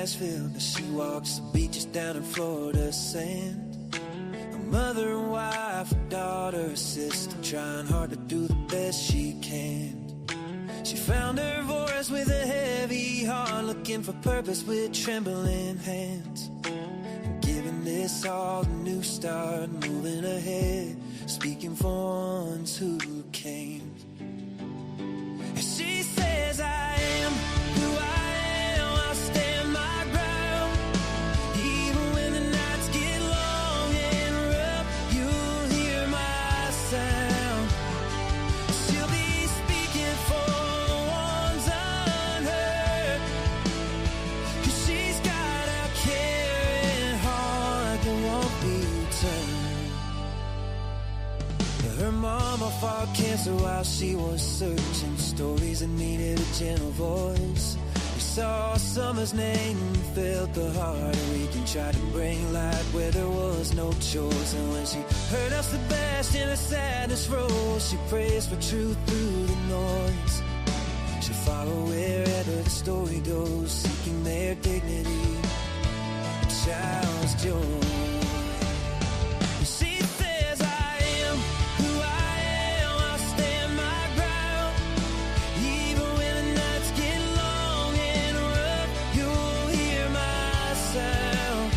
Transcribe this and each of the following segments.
Nashville, now she walks the beaches down in Florida sand. A mother and wife, a daughter, a sister, trying hard to do the best she can. She found her voice with a heavy heart, looking for purpose with trembling hands. Giving this all a new start, moving ahead, speaking for ones who came. She says, I am who I am, I'll stand my ground. Even when the nights get long and rough, you'll hear my sound. She'll be speaking for the ones unheard, 'cause she's got a caring heart that won't be turned. Her mama fought cancer while she was searching, stories that needed a gentle voice. We saw summer's name and felt the heart ache and tried to bring light where there was no choice. And when she heard us Sebastian, her sadness rose. She prays for truth through the noise. She'll follow wherever the story goes, seeking their dignity, a child's joy. She says, I am who I am, I'll stand my ground. Even when the nights get long and rough, you'll hear my sound.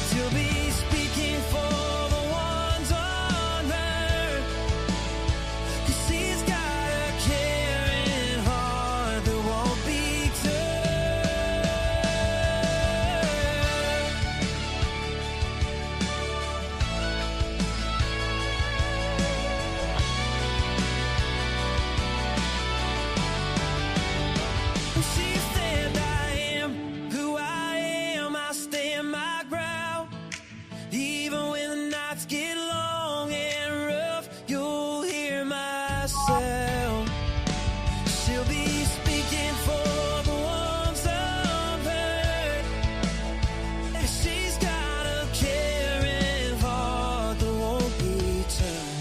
She'll be speaking for the ones unheard, 'cause she's got a caring heart that won't be She said, I am who I am, I stand my ground. Even when the nights get long and rough, you'll hear my sound. She'll be speaking for the ones unheard. She's got a caring heart that won't be turned.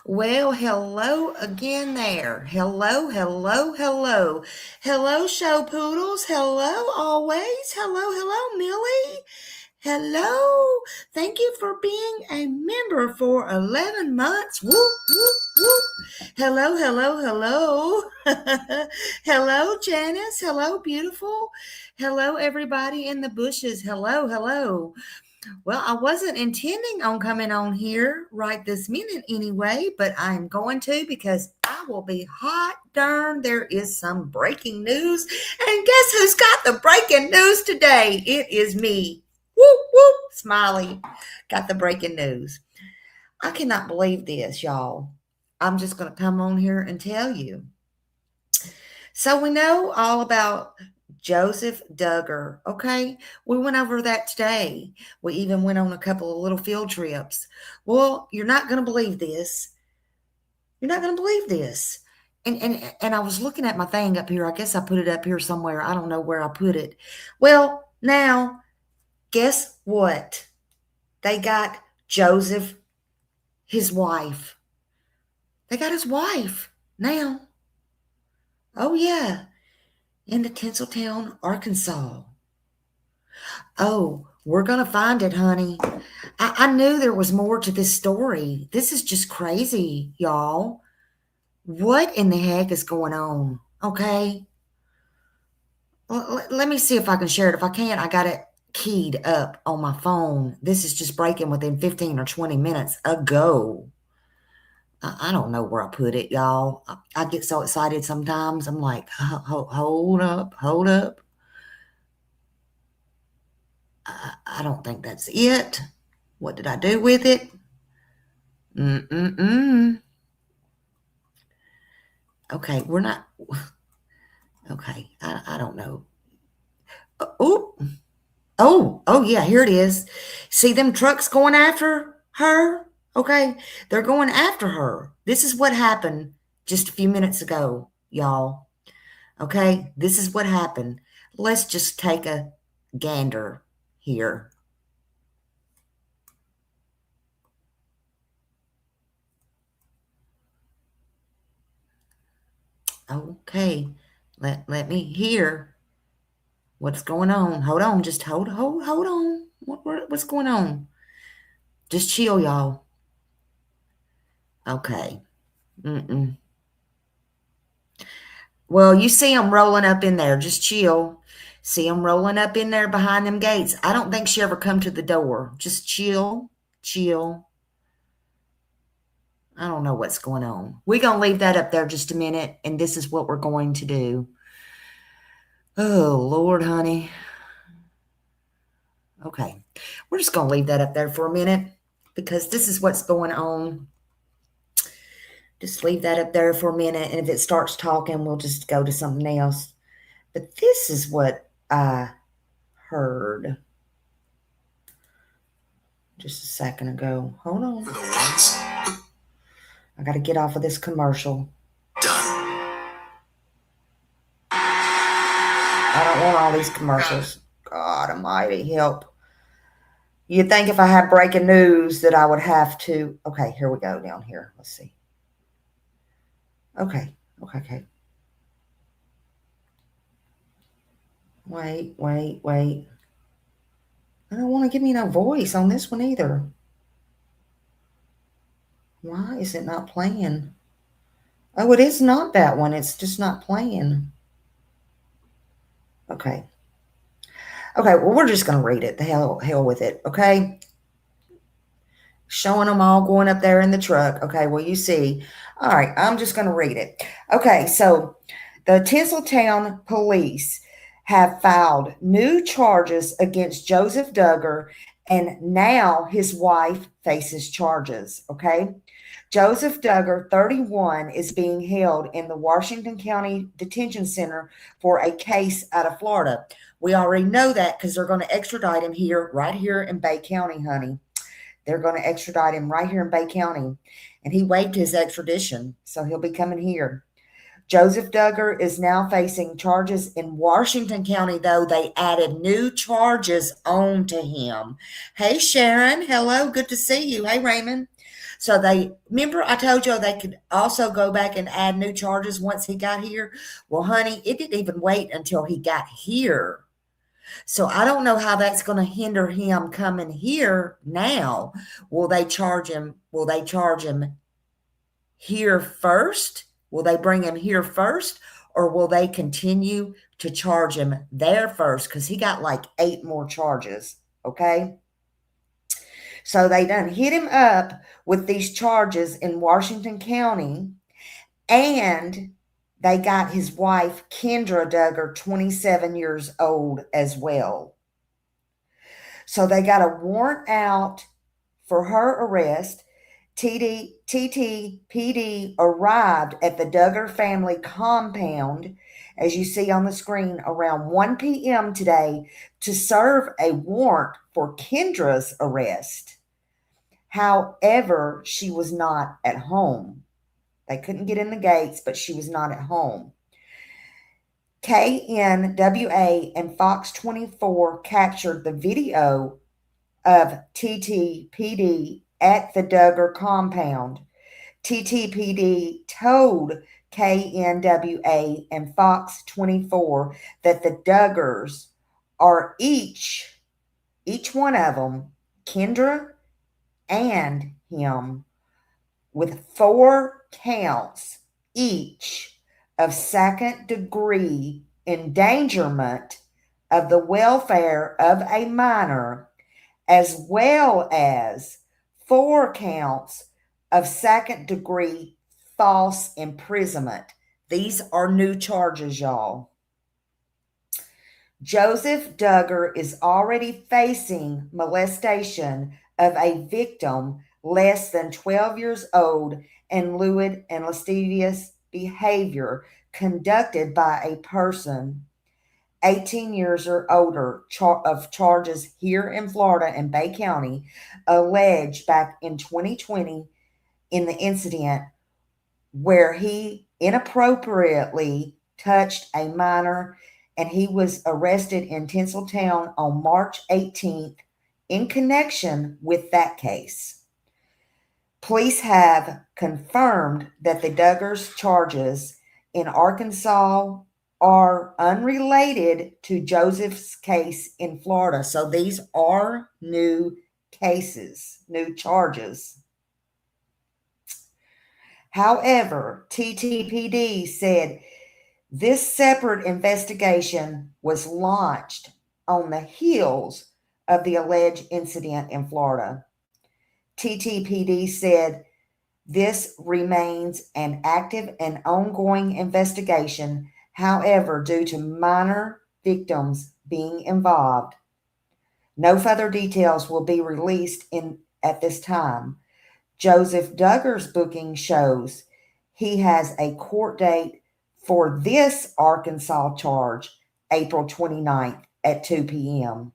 Well, hello again there. Hello, hello, hello. Hello, show poodles. Hello, always. Hello, Millie. Hello. Thank you for being a member for 11 months. Whoop, whoop, whoop. Hello. Hello, Janice. Hello, beautiful. Hello, everybody in the bushes. Hello. Well, I wasn't intending on coming on here right this minute anyway, but I'm going to because I will be hot darn. There is some breaking news. And guess who's got the breaking news today? It is me. Whoop, whoop, Smiley. Got the breaking news. I cannot believe this, y'all. I'm just going to come on here and tell you. So we know all about Joseph Duggar. Okay. We went over that today. We even went on a couple of little field trips. Well, you're not going to believe this. You're not going to believe this. And I was looking at my thing up here. I guess I put it up here somewhere. I don't know where I put it. Well, now, guess what? They got Joseph, his wife. They got his wife now. Oh, yeah. Into Tinseltown, Arkansas. Oh, we're going to find it, honey. I knew there was more to this story. This is just crazy, y'all. What in the heck is going on? Okay. Let me see if I can share it. If I can't, I got it keyed up on my phone. This is just breaking within 15 or 20 minutes ago. I don't know where I put it, y'all. I get so excited sometimes. I'm like, hold up. I don't think that's it. What did I do with it? Okay, we're not. Okay, I don't know. Oh, yeah, here it is. See them trucks going after her? Okay, they're going after her. This is what happened just a few minutes ago, y'all. Okay, this is what happened. Let's just take a gander here. Okay. Let me hear what's going on. Hold on. Just hold on. What's going on? Just chill, y'all. Okay. Mm-mm. Well, you see them rolling up in there. Just chill. See them rolling up in there behind them gates. I don't think she ever come to the door. Just chill. Chill. I don't know what's going on. We're going to leave that up there just a minute, and this is what we're going to do. Oh, Lord, honey. Okay. We're just going to leave that up there for a minute because this is what's going on. Just leave that up there for a minute, and if it starts talking, we'll just go to something else. But this is what I heard just a second ago. Hold on. For the ones. I got to get off of this commercial. Done. I don't want all these commercials. God almighty, help. You'd think if I had breaking news that I would have to. Okay, here we go down here. Let's see. Okay. Wait. I don't want to give me no voice on this one either. Why is it not playing? Oh, it is not that one. It's just not playing. Okay. Well, we're just going to read it. The hell with it. Okay. Showing them all going up there in the truck. Okay. Well, you see. All right. I'm just going to read it. Okay. So the Tinseltown police have filed new charges against Joseph Duggar, and now his wife faces charges. Okay. Joseph Duggar, 31, is being held in the Washington County Detention Center for a case out of Florida. We already know that because they're going to extradite him right here in Bay County, honey. They're going to extradite him right here in Bay County. And he waived his extradition, so he'll be coming here. Joseph Duggar is now facing charges in Washington County, though they added new charges on to him. Hey, Sharon. Hello. Good to see you. Hey, Raymond. So remember I told you they could also go back and add new charges once he got here? Well, honey, it didn't even wait until he got here. So I don't know how that's going to hinder him coming here now. Will they charge him here first? Will they bring him here first? Or will they continue to charge him there first? Because he got like 8 more charges. Okay. So they done hit him up with these charges in Washington County, and they got his wife, Kendra Duggar, 27 years old as well. So they got a warrant out for her arrest. TTPD arrived at the Duggar family compound, as you see on the screen, around 1 p.m. today to serve a warrant for Kendra's arrest. However, she was not at home. They couldn't get in the gates, but she was not at home. KNWA and Fox 24 captured the video of TTPD at the Duggar compound. TTPD told KNWA and Fox 24 that the Duggars are each one of them, Kendra and him, with 4 counts each of second-degree endangerment of the welfare of a minor, as well as 4 counts of second-degree false imprisonment. These are new charges, y'all. Joseph Duggar is already facing molestation of a victim less than 12 years old and lewd and lascivious behavior conducted by a person 18 years or older of charges here in Florida and Bay County alleged back in 2020 in the incident where he inappropriately touched a minor, and he was arrested in Tinseltown on March 18th in connection with that case. Police have confirmed that the Duggars' charges in Arkansas are unrelated to Joseph's case in Florida. So these are new cases, new charges. However, TTPD said this separate investigation was launched on the heels of the alleged incident in Florida. TTPD said this remains an active and ongoing investigation. However, due to minor victims being involved, no further details will be released at this time. Joseph Duggar's booking shows he has a court date for this Arkansas charge, April 29th at 2 p.m.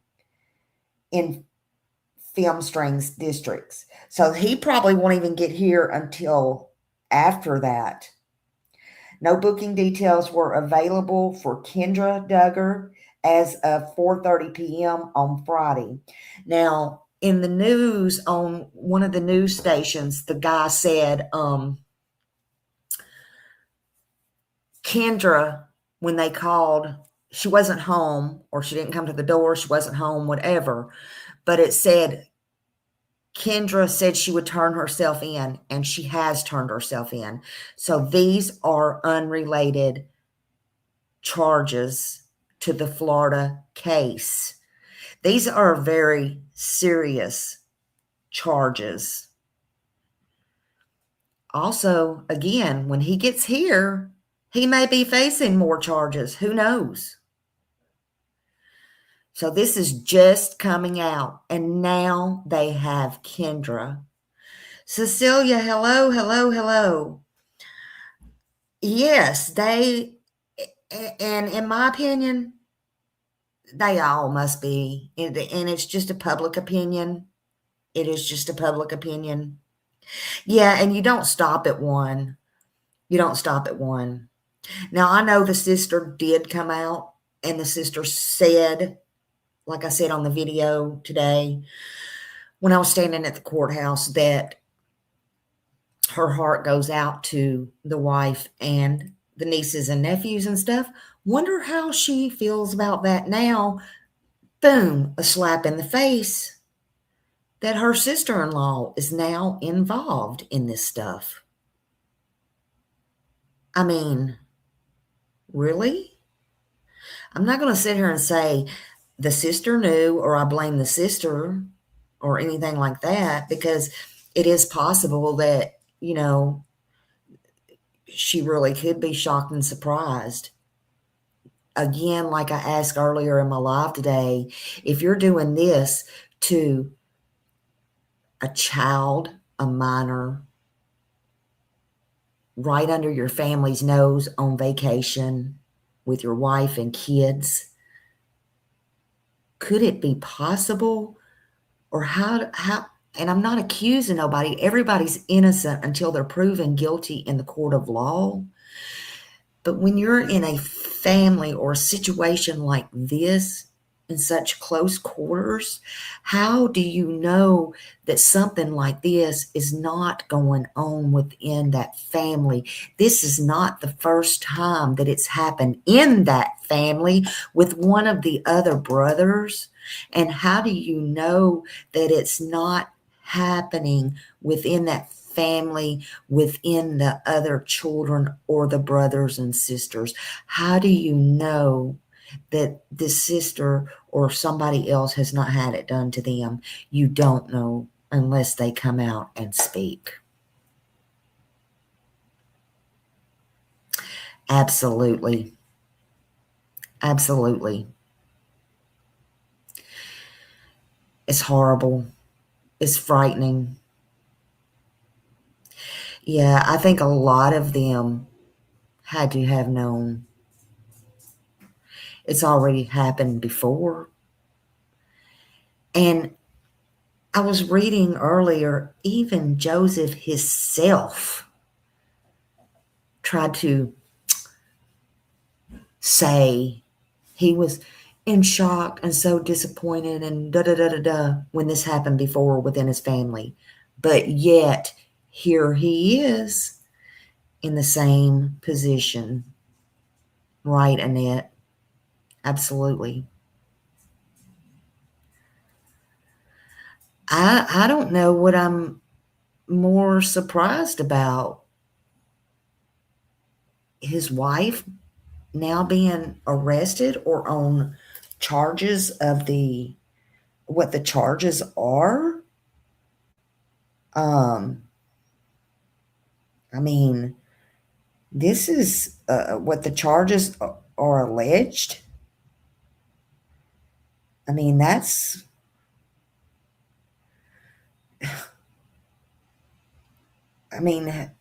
in Film Strings districts. So he probably won't even get here until after that. No booking details were available for Kendra Duggar as of 4:30 p.m. on Friday. Now, in the news on one of the news stations, the guy said, Kendra, when they called, she wasn't home, or she didn't come to the door, she wasn't home, whatever. But it said, Kendra said she would turn herself in, and she has turned herself in. So these are unrelated charges to the Florida case. These are very serious charges. Also, again, when he gets here, he may be facing more charges. Who knows? So this is just coming out, and now they have Kendra. Cecilia, hello, hello, hello. Yes, they, and in my opinion, they all must be, and it's just a public opinion. It is just a public opinion. Yeah, and you don't stop at one. You don't stop at one. Now, I know the sister did come out, and the sister said, like I said on the video today, when I was standing at the courthouse, that her heart goes out to the wife and the nieces and nephews and stuff. Wonder how she feels about that now. Boom, a slap in the face that her sister-in-law is now involved in this stuff. I mean, really? I'm not going to sit here and say the sister knew, or I blame the sister, or anything like that, because it is possible that, you know, she really could be shocked and surprised. Again, like I asked earlier in my live today, if you're doing this to a child, a minor, right under your family's nose on vacation with your wife and kids, could it be possible? Or how, and I'm not accusing nobody. Everybody's innocent until they're proven guilty in the court of law. But when you're in a family or a situation like this, in such close quarters, how do you know that something like this is not going on within that family? This is not the first time that it's happened in that family with one of the other brothers. And how do you know that it's not happening within that family, within the other children or the brothers and sisters? How do you know that the sister or somebody else has not had it done to them? You don't know unless they come out and speak. Absolutely. Absolutely. It's horrible. It's frightening. Yeah, I think a lot of them had to have known. It's already happened before. And I was reading earlier, even Joseph himself tried to say he was in shock and so disappointed and when this happened before within his family. But yet, here he is in the same position Right, Annette. Absolutely. I don't know what I'm more surprised about. His wife now being arrested or on charges of what the charges are. Um, I mean, this is what the charges are alleged. I mean, that's, I mean,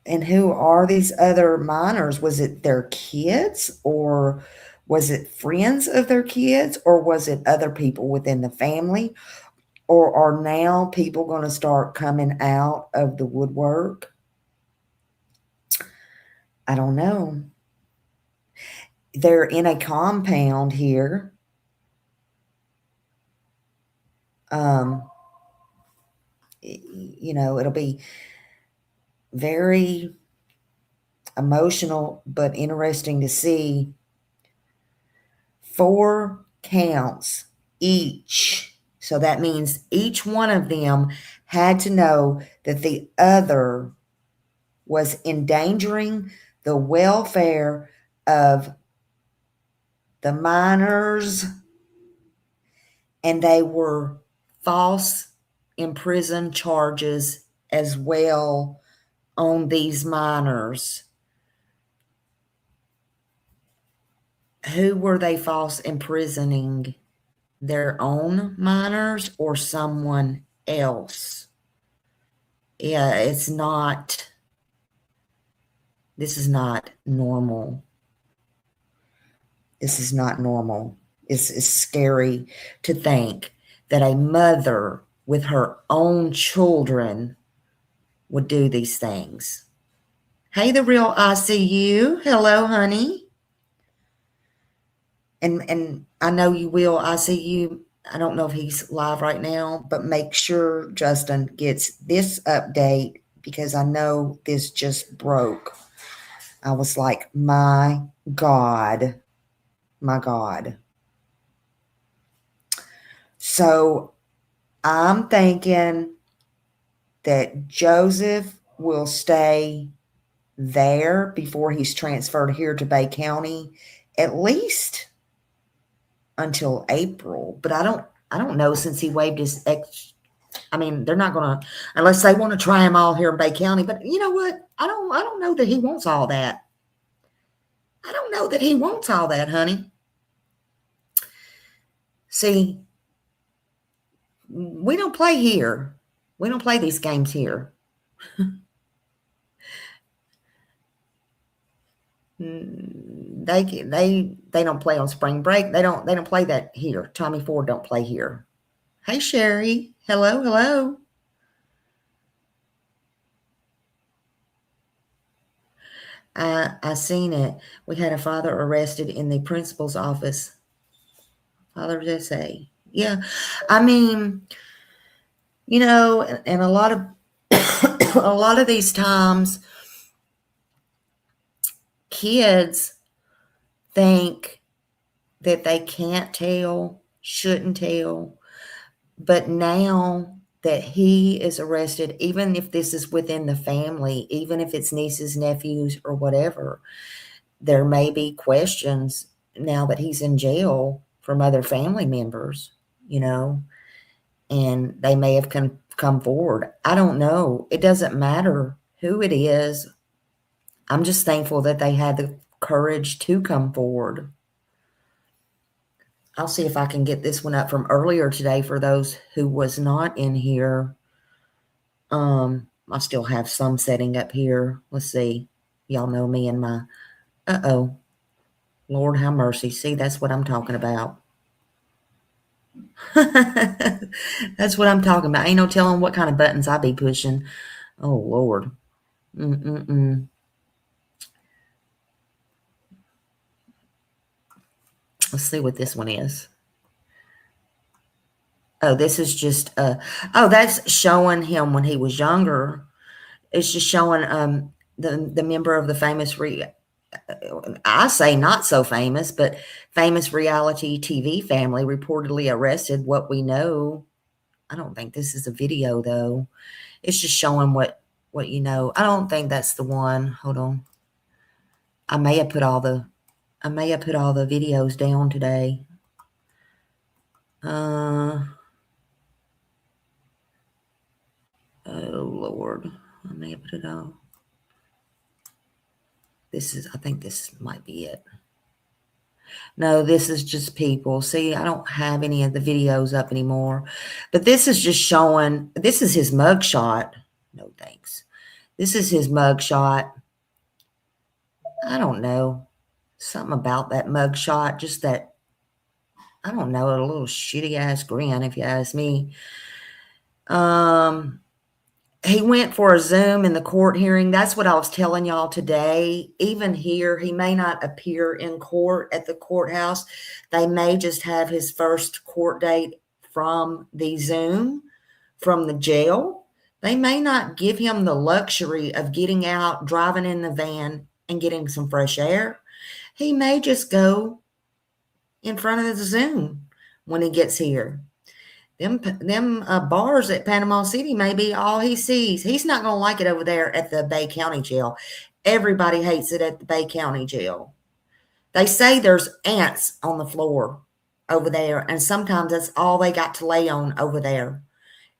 and who are these other minors? Was it their kids, or was it friends of their kids, or was it other people within the family? Or are now people going to start coming out of the woodwork? I don't know. They're in a compound here. Um, it'll be very emotional, but interesting to see 4 counts each. So that means each one of them had to know that the other was endangering the welfare of the minors, and they were false imprisoned charges as well on these minors. Who were they false imprisoning? Their own minors or someone else? Yeah, this is not normal. This is not normal. It's scary to think that a mother with her own children would do these things. Hey, the real ICU. Hello, honey. And I know you will ICU. I don't know if he's live right now, but make sure Justin gets this update because I know this just broke. I was like, my God. My God. So I'm thinking that Joseph will stay there before he's transferred here to Bay County, at least until April. But I don't know, since he waived his I mean, they're not gonna, unless they want to try him all here in Bay County. But you know what? I don't know that he wants all that. I don't know that he wants all that, honey. See, we don't play here. We don't play these games here. They don't play on spring break. They don't play that here. Tommy Ford don't play here. Hey, Sherry. Hello, hello. I seen it. We had a father arrested in the principal's office. Father's essay. Yeah. I mean, and a lot of a lot of these times kids think that they can't tell, shouldn't tell. But now that he is arrested, even if this is within the family, even if it's nieces, nephews, or whatever, there may be questions now that he's in jail from other family members, and they may have come forward. I don't know. It doesn't matter who it is. I'm just thankful that they had the courage to come forward. I'll see if I can get this one up from earlier today for those who was not in here. I still have some setting up here. Let's see. Y'all know me and my, Lord have mercy. See, that's what I'm talking about. That's what I'm talking about. Ain't no telling what kind of buttons I be pushing. Oh, Lord. Let's see what this one is. Oh, this is just, that's showing him when he was younger. It's just showing the member of the famous I say not so famous, but famous reality TV family reportedly arrested. What we know, I don't think this is a video though. It's just showing what you know. I don't think that's the one. Hold on. I may have put all the videos down today. Oh Lord. I may have put it all. I think this might be it. No, this is just people. See, I don't have any of the videos up anymore. But this is just showing, this is his mugshot. No thanks. This is his mugshot. I don't know. Something about that mugshot, just that, I don't know, a little shitty ass grin, if you ask me. He went for a Zoom in the court hearing. That's what I was telling y'all today. Even here, he may not appear in court at the courthouse. They may just have his first court date from the Zoom, from the jail. They may not give him the luxury of getting out, driving in the van, and getting some fresh air. He may just go in front of the Zoom when he gets here. Them bars at Panama City may be all he sees. He's not going to like it over there at the Bay County jail. Everybody hates it at the Bay County jail. They say there's ants on the floor over there, and sometimes that's all they got to lay on over there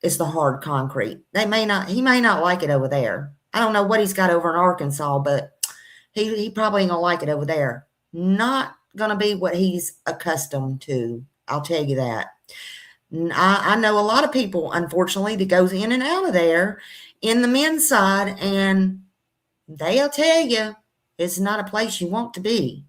is the hard concrete. He may not like it over there. I don't know what he's got over in Arkansas, but he probably ain't going to like it over there. Not going to be what he's accustomed to. I'll tell you that. I know a lot of people, unfortunately, that goes in and out of there in the men's side, and they'll tell you it's not a place you want to be.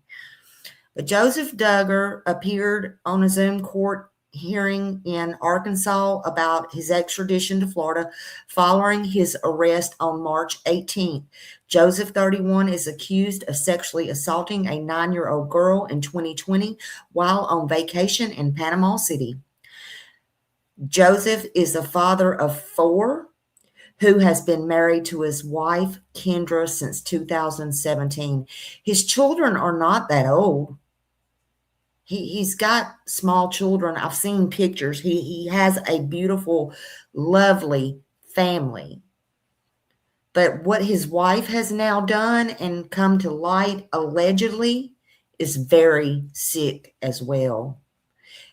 But Joseph Duggar appeared on a Zoom court hearing in Arkansas about his extradition to Florida following his arrest on March 18th. Joseph, 31, is accused of sexually assaulting a 9-year-old girl in 2020 while on vacation in Panama City. Joseph is the father of 4 who has been married to his wife, Kendra, since 2017. His children are not that old. He's got small children. I've seen pictures. He has a beautiful, lovely family. But what his wife has now done and come to light, allegedly, is very sick as well.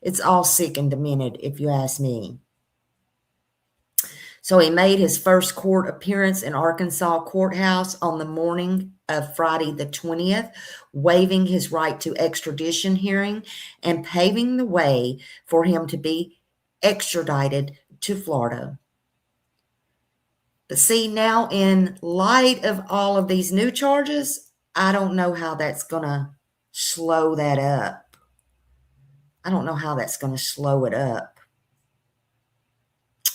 It's all sick and demented, if you ask me. So he made his first court appearance in Arkansas courthouse on the morning of Friday the 20th, waiving his right to extradition hearing and paving the way for him to be extradited to Florida. But see, now in light of all of these new charges, I don't know how that's going to slow that up. I don't know how that's going to slow it up.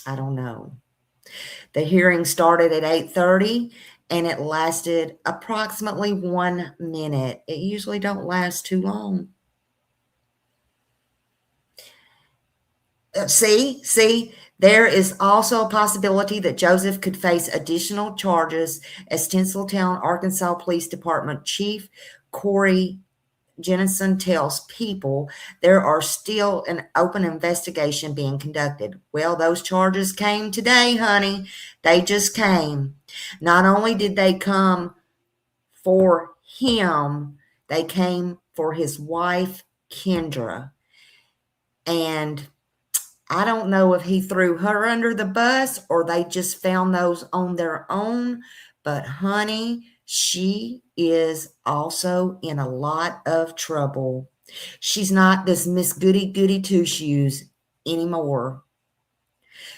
I don't know. The hearing started at 8:30 and it lasted approximately 1 minute. It usually don't last too long. See, there is also a possibility that Joseph could face additional charges, as Tinseltown, Arkansas Police Department Chief Corey Jennison tells People there are still an open investigation being conducted. Well, those charges came today, honey. They just came. Not only did they come for him, they came for his wife, Kendra. And I don't know if he threw her under the bus or they just found those on their own. But honey, she is also in a lot of trouble. She's not this Miss Goody Two-Shoes anymore.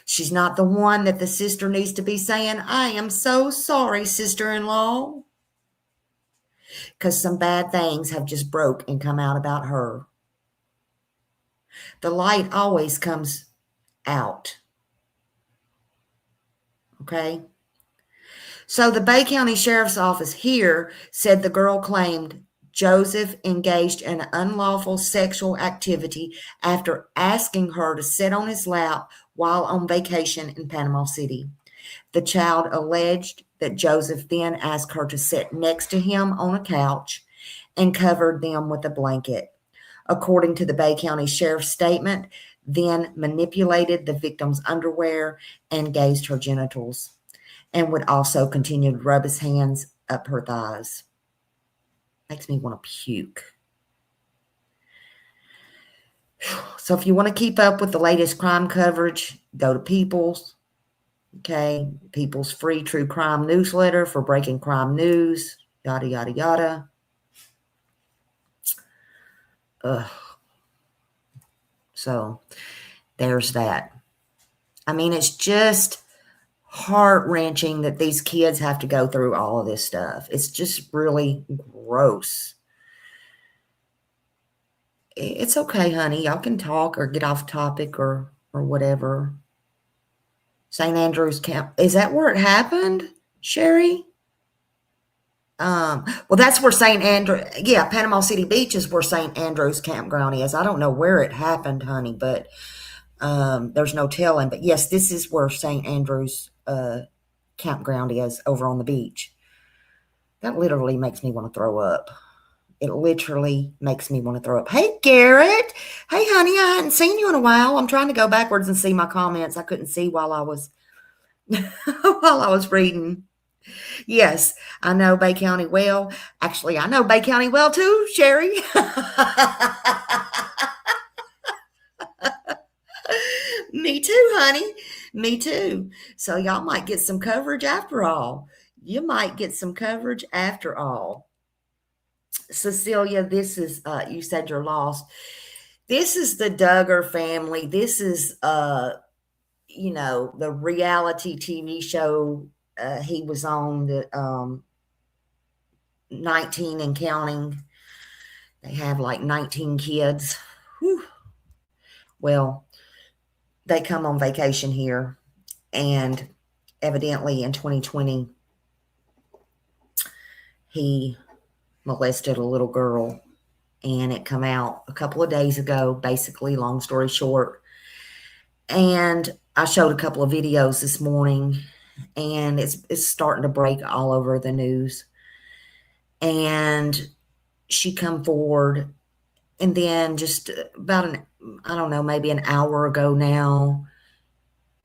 She's not the one that the sister needs to be saying, I am so sorry, sister-in-law. Because some bad things have just broke and come out about her. The light always comes out. Okay? So the Bay County Sheriff's Office here said the girl claimed Joseph engaged in unlawful sexual activity after asking her to sit on his lap while on vacation in Panama City. The child alleged that Joseph then asked her to sit next to him on a couch and covered them with a blanket. According to the Bay County Sheriff's statement, then manipulated the victim's underwear and gazed her genitals, and would also continue to rub his hands up her thighs. Makes me want to puke. So if you want to keep up with the latest crime coverage, go to People's. Okay, People's free true crime newsletter for breaking crime news, yada, yada, yada. Ugh. So there's that. I mean, it's just heart-wrenching that these kids have to go through all of this stuff. It's just really gross. It's okay, honey. Y'all can talk or get off topic or whatever. St. Andrews Camp. Is that where it happened, Sherry? Well, that's where St. Andrew, yeah, Panama City Beach is where St. Andrews Campground is. I don't know where it happened, honey, but there's no telling. But yes, this is where St. Andrews Campground is, over on the beach. That literally makes me want to throw up. It literally makes me want to throw up. Hey, Garrett. Hey, honey, I hadn't seen you in a while. I'm trying to go backwards and see my comments. I couldn't see while I was reading. Yes, I know Bay County well. Actually, I know Bay County well too, Sherry. Me too, honey. Me too. So y'all might get some coverage after all. You might get some coverage after all. Cecilia, this is, you said you're lost. This is the Duggar family. This is, the reality TV show he was on, the 19 and counting. They have like 19 kids. Whew. Well, they come on vacation here, and evidently in 2020, he molested a little girl, and it come out a couple of days ago, basically, long story short. And I showed a couple of videos this morning, and it's starting to break all over the news. And she come forward, and then just about maybe an hour ago now,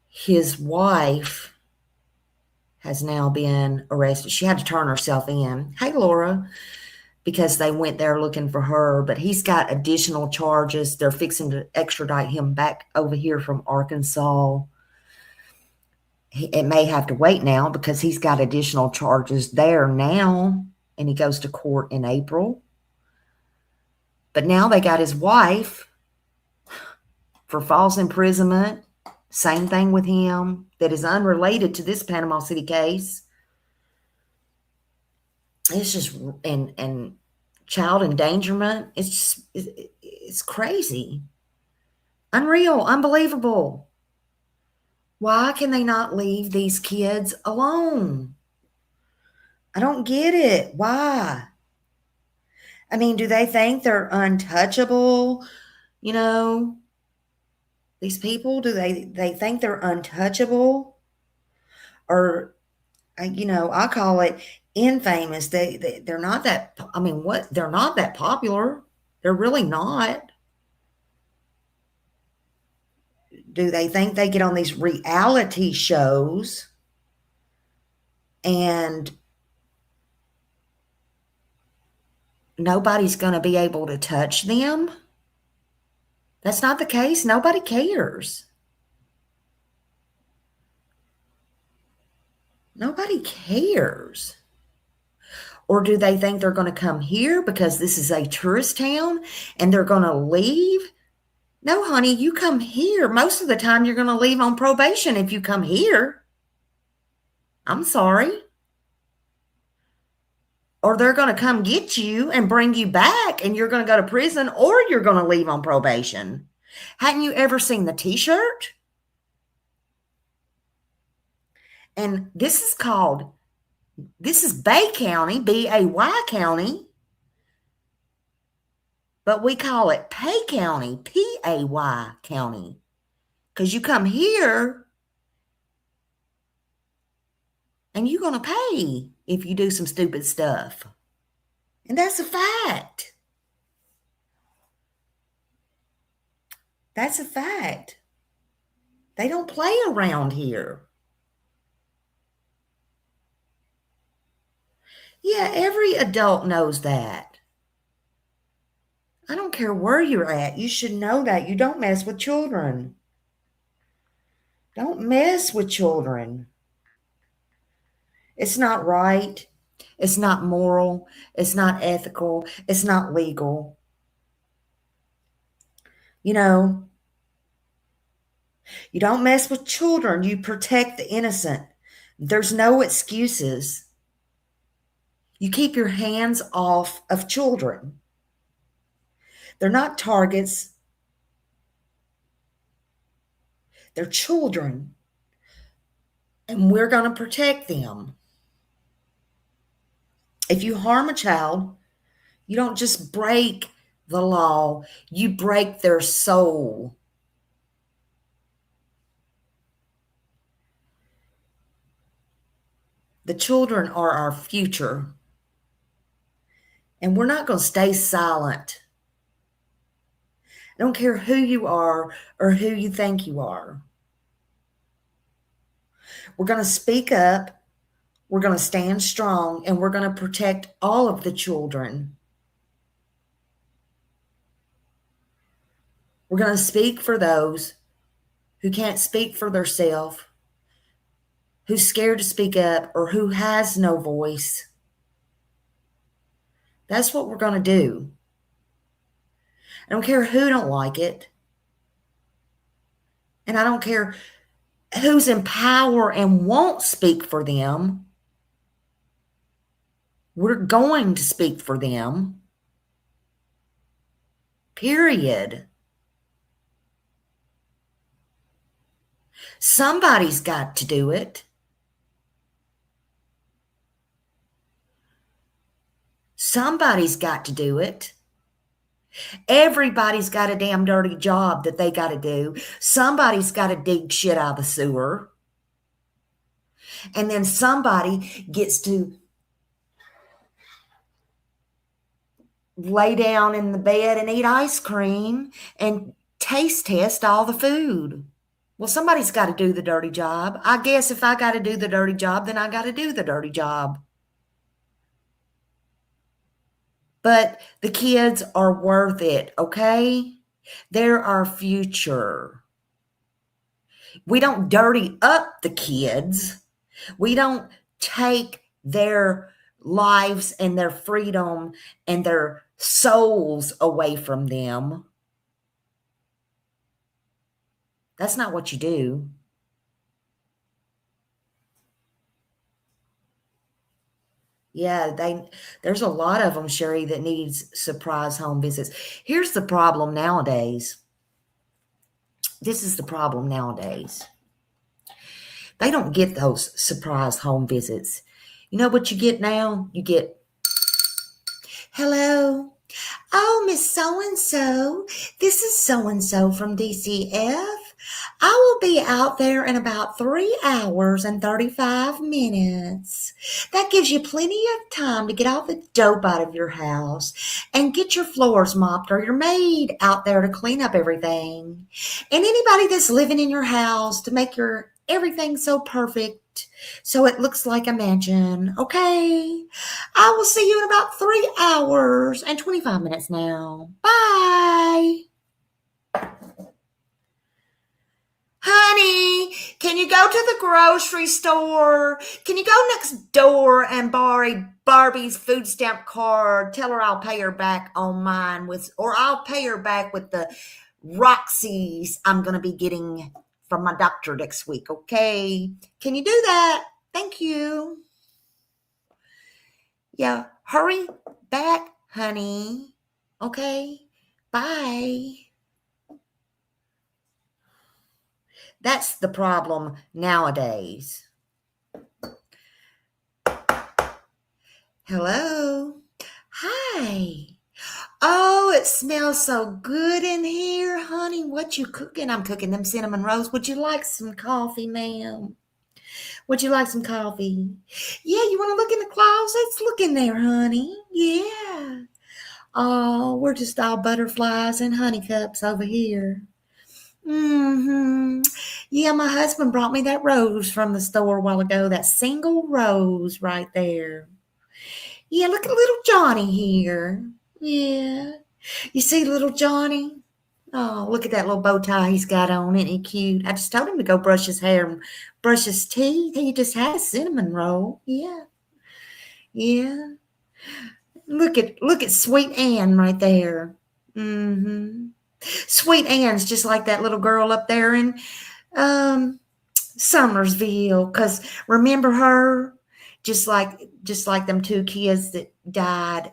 his wife has now been arrested. She had to turn herself in. Hey, Laura. Because they went there looking for her, but he's got additional charges. They're fixing to extradite him back over here from Arkansas. It may have to wait now because he's got additional charges there now, and he goes to court in April. But now they got his wife for false imprisonment. Same thing with him that is unrelated to this Panama City case. It's just, and child endangerment. It's crazy. Unreal, unbelievable. Why can they not leave these kids alone? I don't get it. Why? I mean, do they think they're untouchable? These people, do they think they're untouchable? Or, I call it infamous. They're not that, they're not that popular. They're really not. Do they think they get on these reality shows and nobody's going to be able to touch them? That's not the case. Nobody cares. Nobody cares. Or do they think they're going to come here because this is a tourist town and they're going to leave? No, honey, you come here. Most of the time you're going to leave on probation if you come here. I'm sorry. Or they're going to come get you and bring you back, and you're going to go to prison, or you're going to leave on probation. Hadn't you ever seen the T-shirt? And this is Bay County, B-A-Y County, but we call it Pay County, P-A-Y County, because you come here and you're going to pay if you do some stupid stuff. And that's a fact. That's a fact. They don't play around here. Yeah, every adult knows that. I don't care where you're at. You should know that. You don't mess with children. Don't mess with children. It's not right. It's not moral. It's not ethical. It's not legal. You know, you don't mess with children. You protect the innocent. There's no excuses. You keep your hands off of children. They're not targets. They're children. And we're going to protect them. If you harm a child, you don't just break the law, you break their soul. The children are our future. And we're not going to stay silent. I don't care who you are or who you think you are. We're going to speak up. We're going to stand strong, and we're going to protect all of the children. We're going to speak for those who can't speak for themselves, who's scared to speak up, or who has no voice. That's what we're going to do. I don't care who don't like it. And I don't care who's in power and won't speak for them. We're going to speak for them. Period. Somebody's got to do it. Somebody's got to do it. Everybody's got a damn dirty job that they got to do. Somebody's got to dig shit out of the sewer. And then somebody gets to lay down in the bed and eat ice cream and taste test all the food. Well, somebody's got to do the dirty job. I guess if I got to do the dirty job, then I got to do the dirty job. But the kids are worth it, okay? They're our future. We don't dirty up the kids. We don't take their lives and their freedom and their souls away from them. That's not what you do. Yeah, there's a lot of them, Sherry, that needs surprise home visits. Here's the problem nowadays. This is the problem nowadays. They don't get those surprise home visits. You know what you get now? You get, hello. Oh, Miss So-and-so. This is so-and-so from DCF. I will be out there in about 3 hours and 35 minutes. That gives you plenty of time to get all the dope out of your house and get your floors mopped or your maid out there to clean up everything. And anybody that's living in your house to make your everything so perfect so it looks like a mansion. Okay? I will see you in about 3 hours and 25 minutes now. Bye. Honey, can you go to the grocery store? Can you go next door and borrow Barbie's food stamp card? Tell her I'll pay her back on mine or I'll pay her back with the Roxy's I'm going to be getting from my doctor next week, okay? Can you do that? Thank you. Yeah, hurry back, honey. Okay, bye. That's the problem nowadays. Hello. Hi. Oh, it smells so good in here, honey. What you cooking? I'm cooking them cinnamon rolls. Would you like some coffee, ma'am? Would you like some coffee? Yeah, you want to look in the closets? Look in there, honey. Yeah. Oh, we're just all butterflies and honeycups over here. Mm-hmm. Yeah, my husband brought me that rose from the store a while ago. That single rose right there. Yeah, look at little Johnny here. Yeah. You see little Johnny? Oh, look at that little bow tie he's got on. Isn't he cute? I just told him to go brush his hair and brush his teeth. He just had a cinnamon roll. Yeah. Yeah. Look at Sweet Ann right there. Mm-hmm. Sweet Ann's just like that little girl up there in um Summersville. Cause remember her? Just like them two kids that died.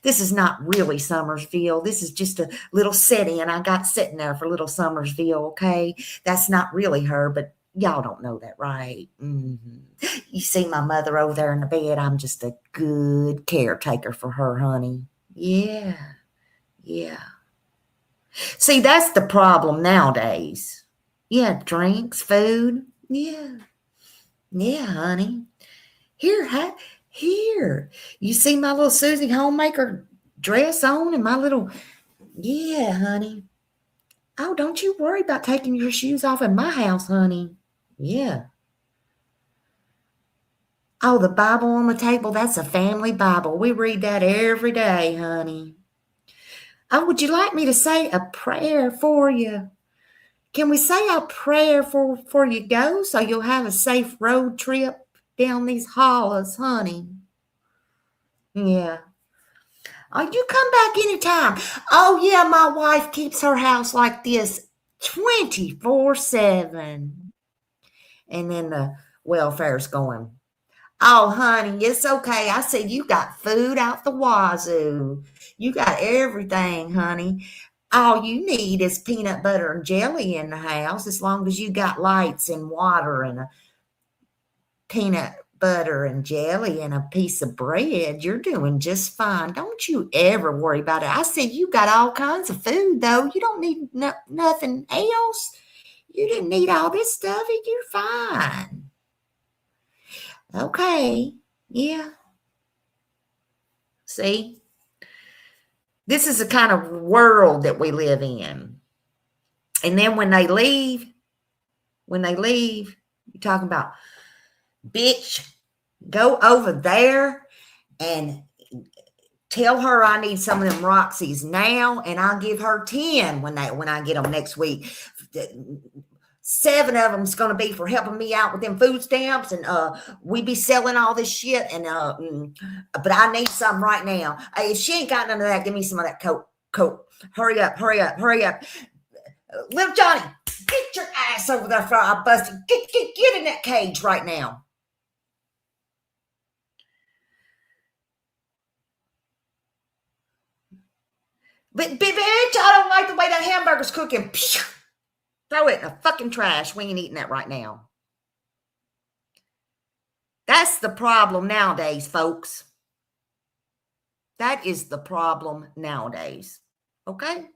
This is not really Summersville. This is just a little sit-in I got sitting there for little Summersville. Okay, that's not really her, but y'all don't know that, right? You see my mother over there in the bed. I'm just a good caretaker for her, honey. Yeah, yeah. See, that's the problem nowadays. Yeah, drinks, food. Yeah, yeah, honey. Here. You see my little Susie homemaker dress on and my little, yeah, honey. Oh, don't you worry about taking your shoes off in my house, honey. Yeah. Oh, the Bible on the table, that's a family Bible. We read that every day, honey. Oh, would you like me to say a prayer for you? Can we say a prayer for you go so you'll have a safe road trip down these hollows, honey? Yeah. Oh, you come back anytime. Oh, yeah, my wife keeps her house like this 24/7. And then the welfare's going, oh, honey, it's okay. I said, you got food out the wazoo. You got everything, honey. All you need is peanut butter and jelly in the house as long as you got lights and water and a peanut butter and jelly and a piece of bread. You're doing just fine. Don't you ever worry about it. I said, you got all kinds of food, though. You don't need nothing else. You didn't need all this stuff. You're fine. Okay. Yeah. See? This is the kind of world that we live in. And then when they leave, you're talking about, bitch, go over there and tell her I need some of them Roxy's now, and I'll give her 10 when I get them next week. 7 of them's going to be for helping me out with them food stamps, and we be selling all this shit, and but I need some right now. If she ain't got none of that, give me some of that coat. Hurry up. Little Johnny, get your ass over there before I bust you. Get in that cage right now. But bitch, I don't like the way that hamburger's cooking. Throw it in the fucking trash. We ain't eating that right now. That's the problem nowadays, folks. That is the problem nowadays. Okay?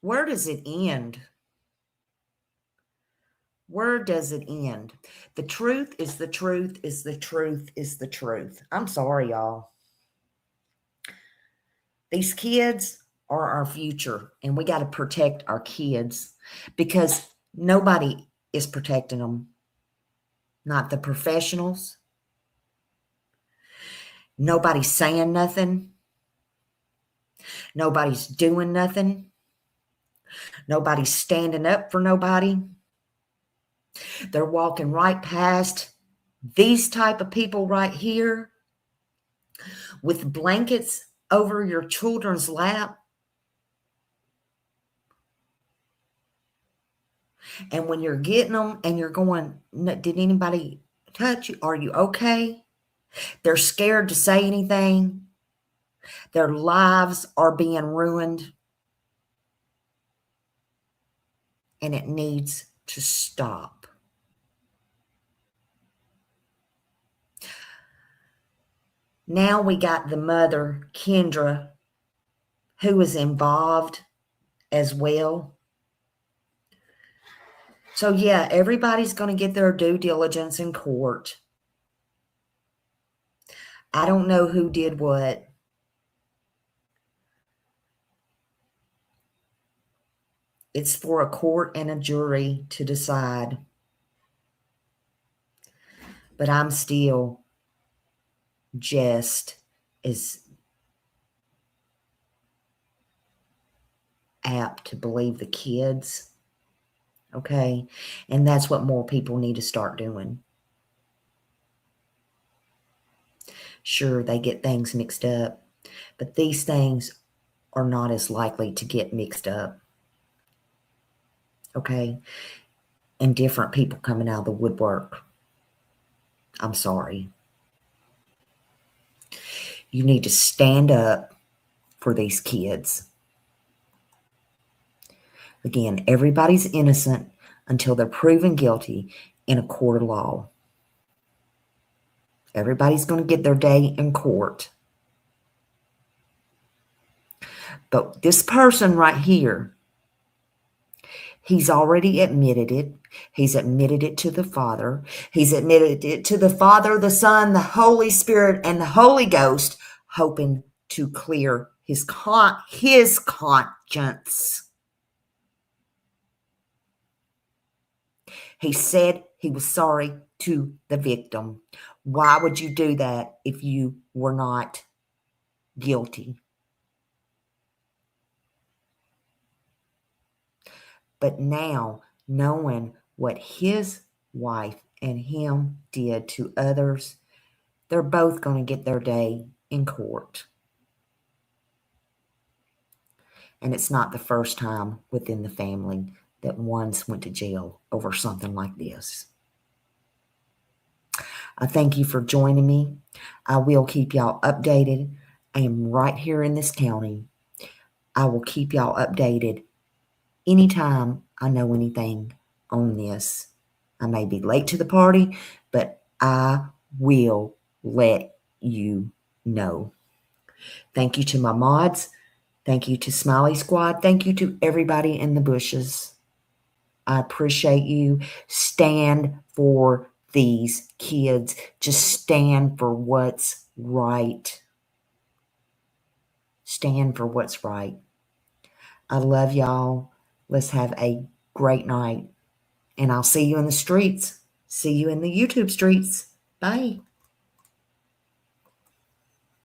Where does it end? Where does it end? The truth is the truth is the truth is the truth. I'm sorry, y'all. These kids are our future, and we got to protect our kids because nobody is protecting them. Not the professionals. Nobody's saying nothing. Nobody's doing nothing. Nobody's standing up for nobody. They're walking right past these type of people right here with blankets over your children's lap. And when you're getting them and you're going, did anybody touch you? Are you okay? They're scared to say anything. Their lives are being ruined. And it needs to stop. Now we got the mother, Kendra, who was involved as well. So yeah, everybody's going to get their due diligence in court. I don't know who did what. It's for a court and a jury to decide. But I'm still just as apt to believe the kids. Okay? And that's what more people need to start doing. Sure, they get things mixed up, but these things are not as likely to get mixed up. Okay? And different people coming out of the woodwork. I'm sorry. You need to stand up for these kids. Again, everybody's innocent until they're proven guilty in a court of law. Everybody's going to get their day in court. But this person right here, he's already admitted it. He's admitted it to the Father. He's admitted it to the Father, the Son, the Holy Spirit, and the Holy Ghost, hoping to clear his conscience. He said he was sorry to the victim. Why would you do that if you were not guilty? But now, knowing what his wife and him did to others, they're both going to get their day in court. And it's not the first time within the family that one's went to jail over something like this. I thank you for joining me. I will keep y'all updated. I am right here in this county. I will keep y'all updated anytime I know anything on this. I may be late to the party, but I will let you know. Thank you to my mods. Thank you to Smiley Squad. Thank you to everybody in the bushes. I appreciate you. Stand for these kids. Just stand for what's right. Stand for what's right. I love y'all. Let's have a great night. And I'll see you in the streets. See you in the YouTube streets. Bye.